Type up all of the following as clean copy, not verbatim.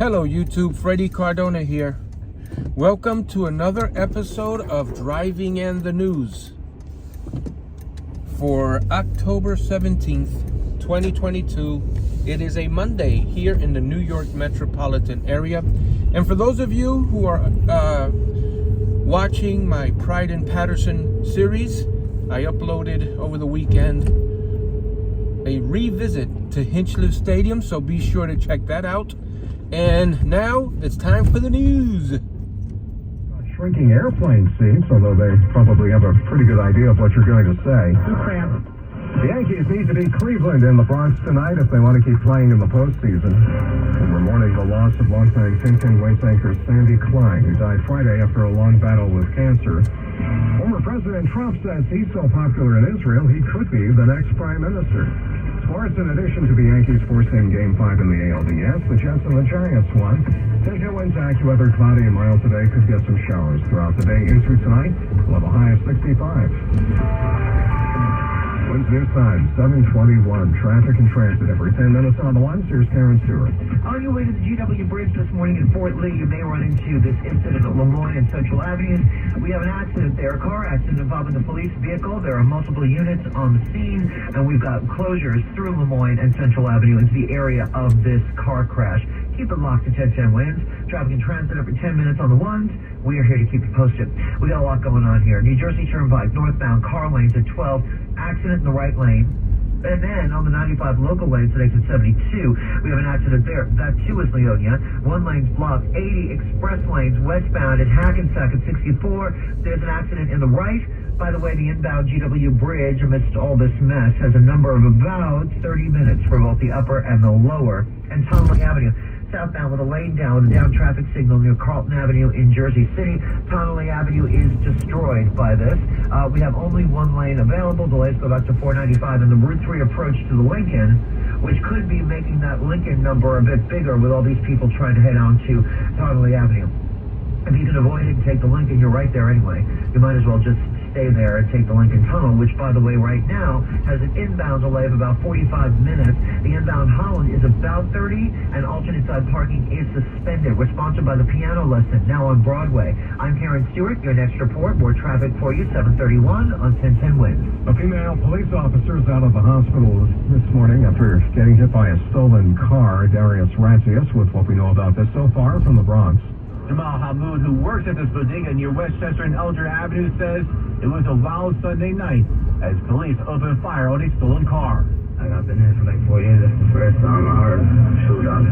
Hello YouTube, Freddie Cardona here. Welcome to another episode of Driving and the News for October 17th, 2022. It is a Monday here in the New York metropolitan area. And for those of you who are watching my Pride in Patterson series, I uploaded over the weekend a revisit to Hinchliffe Stadium, so be sure to check that out. And now it's time for the news. Shrinking airplane seats, although they probably have a pretty good idea of what you're going to say. Too cramped. The Yankees need to beat Cleveland in the Bronx tonight if they want to keep playing in the postseason. And we're mourning the loss of longtime 10-10 Waits anchor Sandy Klein, who died Friday after a long battle with cancer. Former President Trump says he's so popular in Israel, he could be the next prime minister. Sports, in addition to the Yankees forcing Game 5 in the ALDS, the Jets and the Giants won. 10-10 winds, AccuWeather, cloudy and mild today. Could get some showers throughout the day into tonight. We'll have a high of 65. Winds news time, 7:21. Traffic and transit every 10 minutes on the ones. Here's Karen Stewart. On your way to the GW Bridge this morning in Fort Lee, you may run into this incident at Lemoyne and Central Avenues. We have an accident there, a car accident involving the police vehicle. There are multiple units on the scene, and we've got closures through Lemoyne and Central Avenue into the area of this car crash. Keep it locked to 10-10 winds. Traffic and transit every 10 minutes on the ones. We are here to keep you posted. We got a lot going on here. New Jersey Turnpike, northbound car lanes at 12. Accident in the right lane. And then on the 95 local lane today at 72, we have an accident there. That too is Leonia. One lane's blocked. 80 express lanes westbound at Hackensack at 64. There's an accident in the right. By the way, the inbound GW Bridge, amidst all this mess, has a number of about 30 minutes for both the upper and the lower. And Tonley Avenue, southbound with a lane down with a down traffic signal near Carlton Avenue in Jersey City. Tonley Avenue is destroyed by this. We have only one lane available. Delays go back to 495 and the Route 3 approach to the Lincoln, which could be making that Lincoln number a bit bigger with all these people trying to head on to Tonley Avenue. If you can avoid it and take the Lincoln, you're right there anyway. You might as well just stay there and take the Lincoln Tunnel, which, by the way, right now has an inbound delay of about 45 minutes. The inbound Holland is about 30, and alternate side parking is suspended. We're sponsored by the Piano Lesson, now on Broadway. I'm Karen Stewart, your next report. More traffic for you, 7:31 on 10-10 winds. A female police officer is out of the hospital this morning after getting hit by a stolen car. Darius Radzius with what we know about this so far from the Bronx. Jamal Hamoud, who works at this bodega near Westchester and Elger Avenue, says it was a wild Sunday night as police opened fire on a stolen car. I've been here for like 4 years. That's the first time I heard a shootout.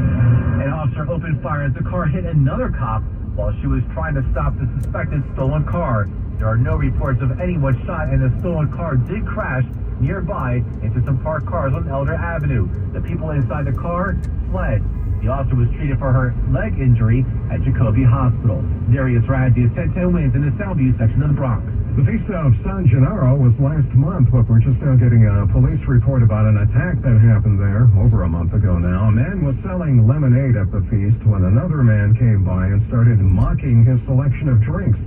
An officer opened fire as the car hit another cop while she was trying to stop the suspected stolen car. There are no reports of anyone shot, and the stolen car did crash nearby into some parked cars on Elder Avenue. The people inside the car fled. The officer was treated for her leg injury at Jacobi Hospital. Darius Radzius, 10-10 winds in the Soundview section of the Bronx. The feast of San Gennaro was last month, but we're just now getting a police report about an attack that happened there over a month ago now. A man was selling lemonade at the feast when another man came by and started mocking his selection of drinks.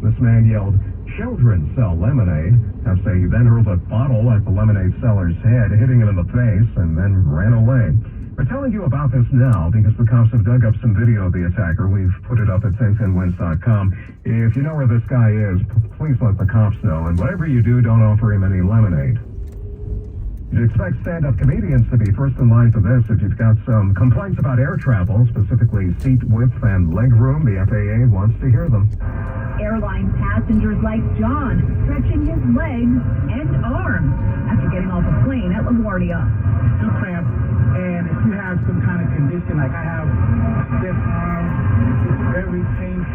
This man yelled, "Children sell lemonade." Cops say he then hurled a bottle at the lemonade seller's head, hitting him in the face, and then ran away. We're telling you about this now because the cops have dug up some video of the attacker. We've put it up at 1010winds.com. If you know where this guy is, please let the cops know. And whatever you do, don't offer him any lemonade. You'd expect stand-up comedians to be first in line for this. If you've got some complaints about air travel, specifically seat width and leg room, the FAA wants to hear them. Airline passengers like John stretching his legs and arms after getting off a plane at LaGuardia. Too cramped. And if you have some kind of condition, like I have stiff arms, it's very painful.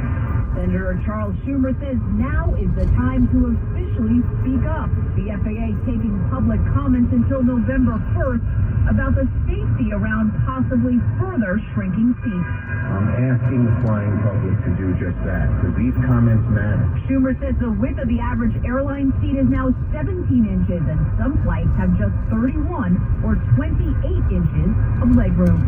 Senator Charles Schumer says now is the time to officially speak up. The FAA taking public comments until November 1st about the safety around possibly further shrinking seats. I'm asking the flying public to do just that, because these comments matter. Schumer says the width of the average airline seat is now 17 inches, and some flights have just 31 or 28 inches of legroom.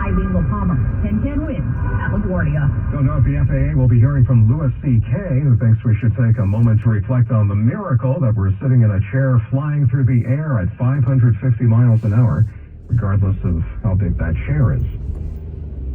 Eileen LaPalmer, 10-10 winds at LaGuardia. Don't know if the FAA will be hearing from Louis C.K., who thinks we should take a moment to reflect on the miracle that we're sitting in a chair flying through the air at 550 miles an hour, regardless of how big that chair is.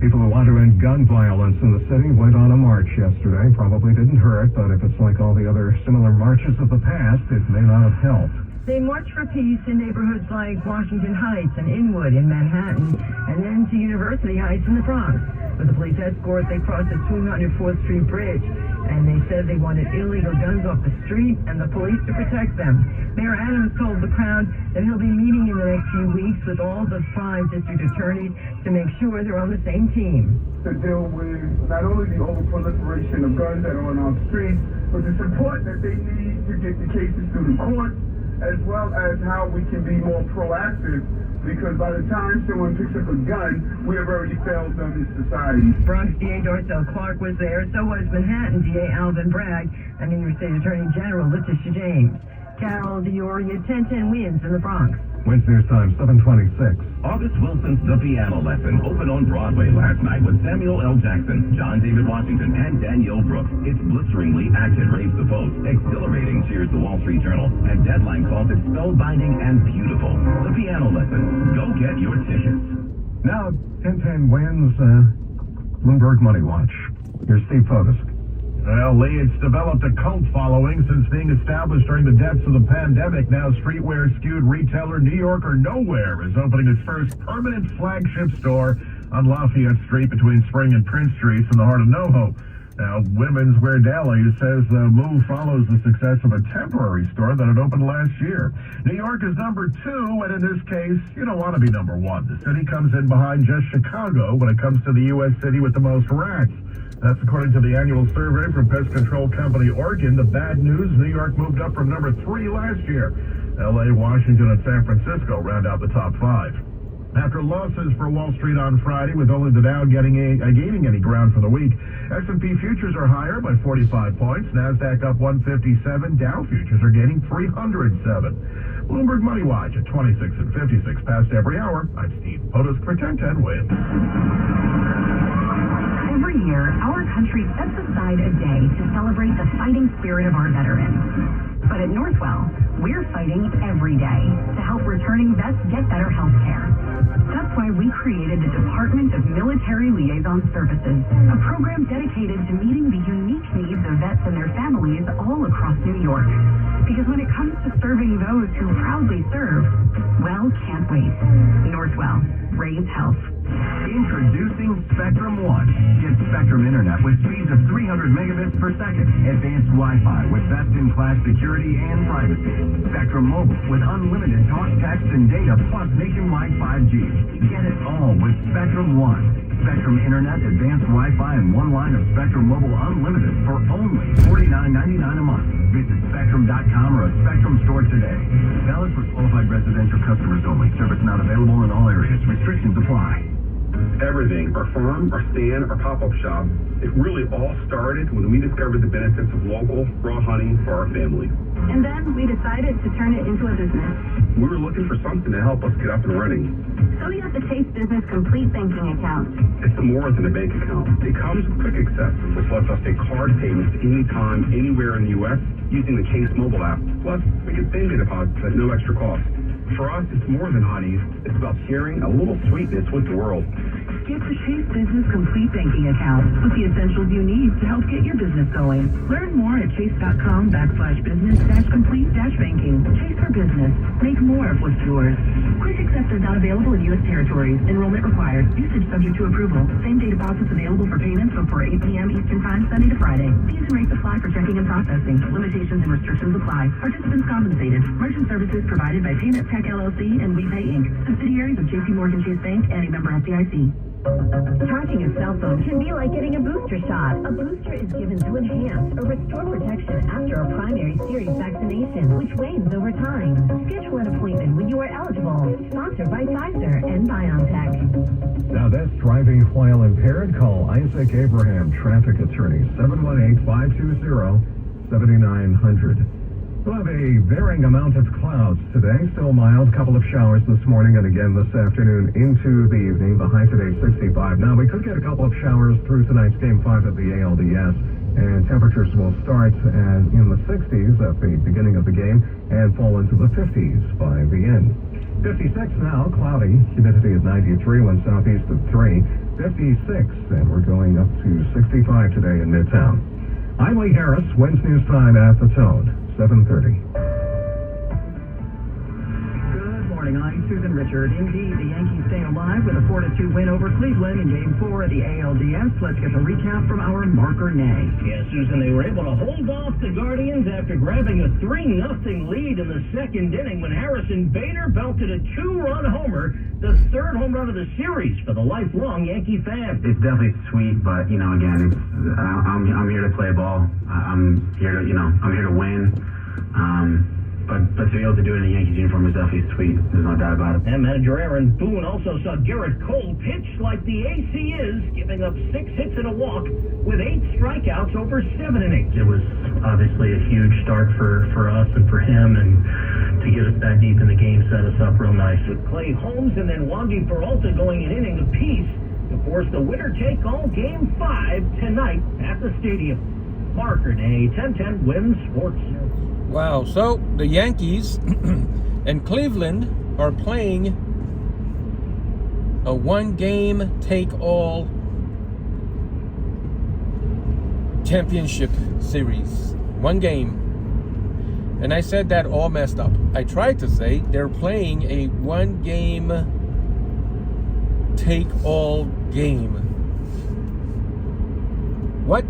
People who want to end gun violence in the city went on a march yesterday. Probably didn't hurt, but if it's like all the other similar marches of the past, it may not have helped. They marched for peace in neighborhoods like Washington Heights and Inwood in Manhattan, and then to University Heights in the Bronx. With a police escort, they crossed the 204th Street Bridge, and they said they wanted illegal guns off the street and the police to protect them. Mayor Adams told the crowd that he'll be meeting in the next few weeks with all the 5 district attorneys to make sure they're on the same team. To deal with not only the overproliferation of guns that are on our streets, but the support that they need to get the cases through the court, as well as how we can be more proactive, because by the time someone picks up a gun, we have already failed them as society. Bronx DA Darcel Clark was there, so was Manhattan DA Alvin Bragg, and New York State Attorney General Letitia James. Carol Dioria, 1010 wins in the Bronx. Wednesday's time, 7:26. August Wilson's The Piano Lesson opened on Broadway last night with Samuel L. Jackson, John David Washington, and Danielle Brooks. It's blisteringly acted, raves the Post, exhilarating, cheers the Wall Street Journal, and Deadline calls it spellbinding and beautiful. The Piano Lesson. Go get your tickets. Now, 1010 wins, Bloomberg Money Watch. Here's Steve Fotis. Well, Lee, it's developed a cult following since being established during the depths of the pandemic. Now, streetwear-skewed retailer New Yorker Nowhere is opening its first permanent flagship store on Lafayette Street between Spring and Prince Streets in the heart of NoHo. Now, Women's Wear Daily says the move follows the success of a temporary store that had opened last year. New York is number 2, and in this case, you don't want to be number 1. The city comes in behind just Chicago when it comes to the U.S. city with the most rats. That's according to the annual survey from pest control company Orkin. The bad news, New York moved up from number 3 last year. L.A., Washington, and San Francisco round out the top 5. After losses for Wall Street on Friday, with only the Dow gaining any ground for the week, S&P futures are higher by 45 points. NASDAQ up 157. Dow futures are gaining 307. Bloomberg Money Watch at 26 and 56 past every hour. I'm Steve Fotis for 1010 wins. Every year, our country sets aside a day to celebrate the fighting spirit of our veterans. But at Northwell, we're fighting every day to help returning vets get better health care. That's why we created the Department of Military Liaison Services, a program dedicated to meeting the unique needs of vets and their families all across New York. Because when it comes to serving those who proudly serve, well, can't wait. Northwell, raise health. Introducing Spectrum One. Get Spectrum Internet with speeds of 300 megabits per second, advanced Wi-Fi with best-in-class security and privacy. Spectrum Mobile with unlimited talk, text, and data plus nationwide 5G. Get it all with Spectrum One. Spectrum Internet, advanced Wi-Fi, and one line of Spectrum Mobile Unlimited for only $49.99 a month. Visit Spectrum.com or a Spectrum store today. Valid for qualified residential customers only. Service not available in all areas. Restrictions apply. Everything, our farm, our stand, our pop-up shop, it really all started when we discovered the benefits of local raw honey for our family. And then we decided to turn it into a business. We were looking for something to help us get up and running. So we got the Chase Business Complete Banking Account. It's more than a bank account. It comes with Quick Accept, which lets us take card payments anytime, anywhere in the U.S. using the Chase mobile app. Plus, we get same-day deposits at no extra cost. For us, it's more than honey. It's about sharing a little sweetness with the world. Get the Chase Business Complete Banking Account with the essentials you need to help get your business going. Learn more at chase.com/business-complete-banking. Chase for business. Make more of what's yours. Quick Accept is not available in U.S. territories. Enrollment required. Usage subject to approval. Same-day deposits available for payments before 8 p.m. Eastern Time, Sunday to Friday. Fees and rates apply for checking and processing. Limitations and restrictions apply. Participants compensated. Merchant services provided by Payment Tech LLC and WePay Inc. Subsidiaries of J.P. Morgan Chase Bank and a member FDIC. Charging a cell phone can be like getting a booster shot. A booster is given to enhance or restore protection after a primary series vaccination, which wanes over time. Schedule an appointment when you are eligible. Sponsored by Pfizer and BioNTech. Now that's driving while impaired. Call Isaac Abraham, traffic attorney, 718-520-7900. We'll have a varying amount of clouds today. Still mild, couple of showers this morning and again this afternoon into the evening. The high today 65. Now we could get a couple of showers through tonight's Game 5 of the ALDS, and temperatures will start in the 60s at the beginning of the game and fall into the 50s by the end. 56 now, cloudy. Humidity is 93, wind southeast of 3. 56, and we're going up to 65 today in Midtown. I'm Lee Harris. Wednesday News Time at the Tone, 7:30. I'm Susan Richard. Indeed, the Yankees stay alive with a 4-2 win over Cleveland in Game 4 of the ALDS. Let's get the recap from our Mark Renee. Yeah, Susan, they were able to hold off the Guardians after grabbing a 3-0 lead in the second inning when Harrison Bader belted a 2-run homer, the third home run of the series for the lifelong Yankee fan. It's definitely sweet, but again, I'm here to play ball. I'm here to win. But to be able to do it in a Yankees uniform is definitely sweet. There's no doubt about it. And manager Aaron Boone also saw Garrett Cole pitch like the AC is, giving up 6 hits and a walk with 8 strikeouts over 7 innings. It was obviously a huge start for us and for him, and to get us that deep in the game set us up real nice. With Clay Holmes and then Wandy Peralta going an inning apiece to force the winner-take-all Game 5 tonight at the stadium. Mark Renee, 1010 Wins Sports. Wow, so the Yankees and Cleveland are playing a one-game take-all championship series. One game. And I said that all messed up. I tried to say they're playing a one-game take-all game. What?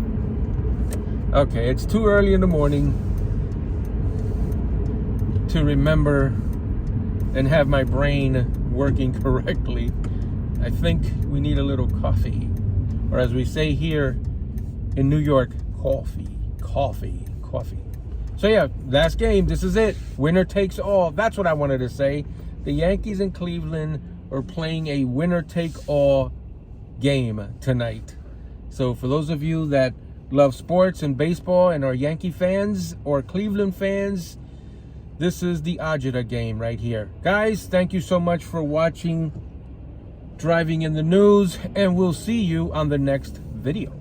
Okay, it's too early in the morning to remember and have my brain working correctly. I think we need a little coffee, or as we say here in New York, coffee. So yeah, last game, this is it. Winner takes all. That's what I wanted to say. The Yankees and Cleveland are playing a winner take all game tonight. So for those of you that love sports and baseball and are Yankee fans or Cleveland fans, this is the Ajita game right here. Guys, thank you so much for watching Driving in the News, and we'll see you on the next video.